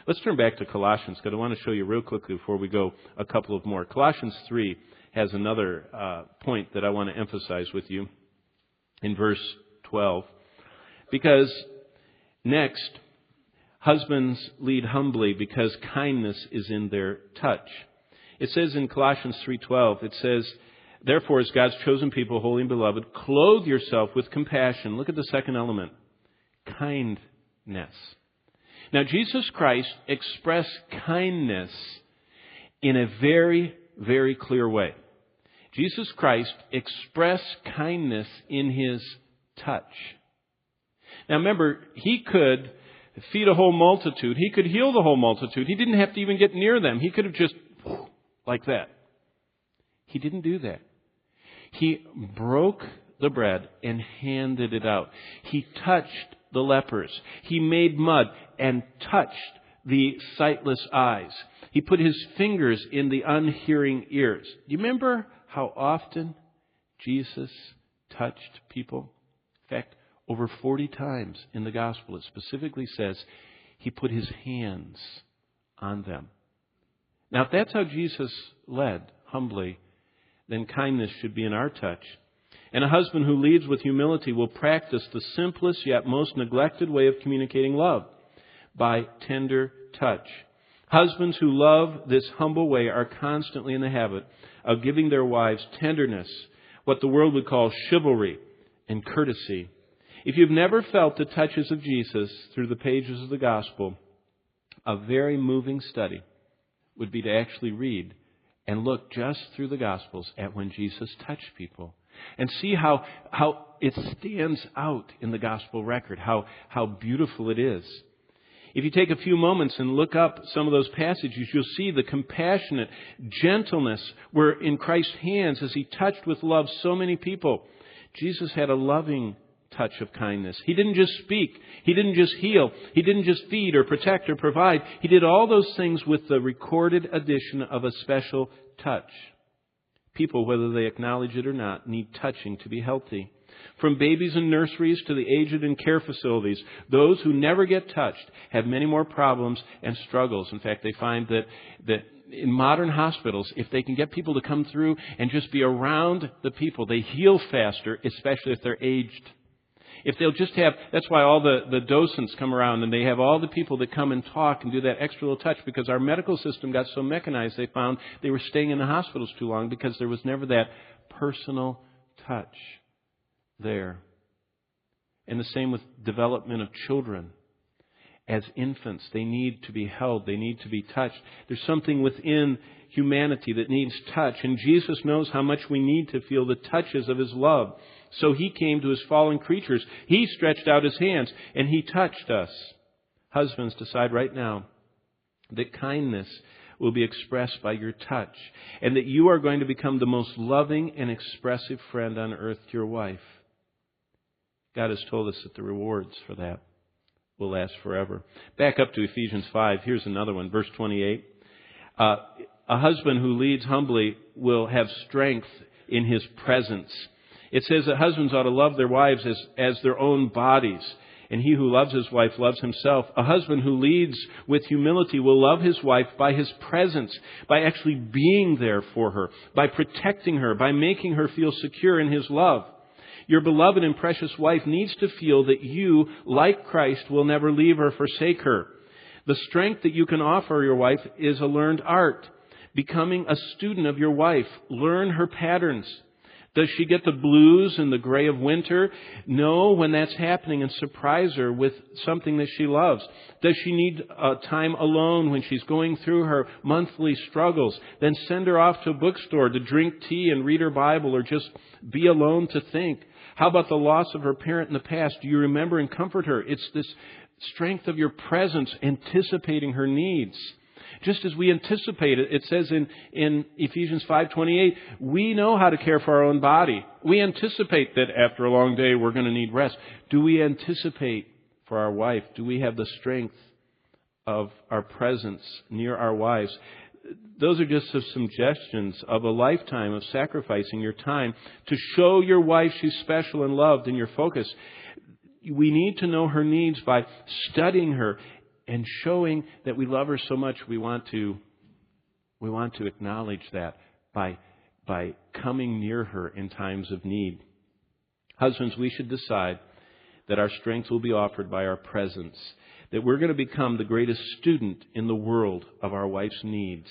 Let's turn back to Colossians, because I want to show you real quickly before we go a couple of more. Colossians 3 has another point that I want to emphasize with you in verse 12. Because next, husbands lead humbly because kindness is in their touch. It says in Colossians 3:12, it says, therefore, as God's chosen people, holy and beloved, clothe yourself with compassion. Look at the second element, kindness. Now, Jesus Christ expressed kindness in a very, very clear way. Jesus Christ expressed kindness in His touch. Now, remember, He could feed a whole multitude. He could heal the whole multitude. He didn't have to even get near them. He could have just, like that. He didn't do that. He broke the bread and handed it out. He touched the lepers. He made mud and touched the sightless eyes. He put His fingers in the unhearing ears. Do you remember how often Jesus touched people? In fact, over 40 times in the gospel, it specifically says He put His hands on them. Now, if that's how Jesus led, humbly, then kindness should be in our touch. And a husband who leads with humility will practice the simplest yet most neglected way of communicating love, by tender touch. Husbands who love this humble way are constantly in the habit of giving their wives tenderness, what the world would call chivalry and courtesy. If you've never felt the touches of Jesus through the pages of the gospel, a very moving study would be to actually read and look just through the Gospels at when Jesus touched people and see how it stands out in the Gospel record, how beautiful it is. If you take a few moments and look up some of those passages, you'll see the compassionate gentleness were in Christ's hands as He touched with love so many people. Jesus had a loving touch of kindness. He didn't just speak. He didn't just heal. He didn't just feed or protect or provide. He did all those things with the recorded addition of a special touch. People, whether they acknowledge it or not, need touching to be healthy. From babies in nurseries to the aged in care facilities, those who never get touched have many more problems and struggles. In fact, they find that in modern hospitals, if they can get people to come through and just be around the people, they heal faster, especially if they're aged. If they'll just have, that's why all the docents come around and they have all the people that come and talk and do that extra little touch, because our medical system got so mechanized they found they were staying in the hospitals too long because there was never that personal touch there. And the same with development of children. As infants, they need to be held. They need to be touched. There's something within humanity that needs touch. And Jesus knows how much we need to feel the touches of His love. So He came to His fallen creatures. He stretched out His hands and He touched us. Husbands, decide right now that kindness will be expressed by your touch, and that you are going to become the most loving and expressive friend on earth to your wife. God has told us that the rewards for that will last forever. Back up to Ephesians 5. Here's another one, verse 28. A husband who leads humbly will have strength in his presence. It says that husbands ought to love their wives as their own bodies. And he who loves his wife loves himself. A husband who leads with humility will love his wife by his presence, by actually being there for her, by protecting her, by making her feel secure in his love. Your beloved and precious wife needs to feel that you, like Christ, will never leave or forsake her. The strength that you can offer your wife is a learned art. Becoming a student of your wife. Learn her patterns. Does she get the blues and the gray of winter? Know when that's happening and surprise her with something that she loves. Does she need time alone when she's going through her monthly struggles? Then send her off to a bookstore to drink tea and read her Bible, or just be alone to think. How about the loss of her parent in the past? Do you remember and comfort her? It's this strength of your presence, anticipating her needs. Just as we anticipate it, it says in Ephesians 5:28, we know how to care for our own body. We anticipate that after a long day we're going to need rest. Do we anticipate for our wife? Do we have the strength of our presence near our wives? Those are just some suggestions of a lifetime of sacrificing your time to show your wife she's special and loved in your focus. We need to know her needs by studying her, And showing that we love her so much, we want to acknowledge that by coming near her in times of need. Husbands, we should decide that our strength will be offered by our presence, that we're going to become the greatest student in the world of our wife's needs.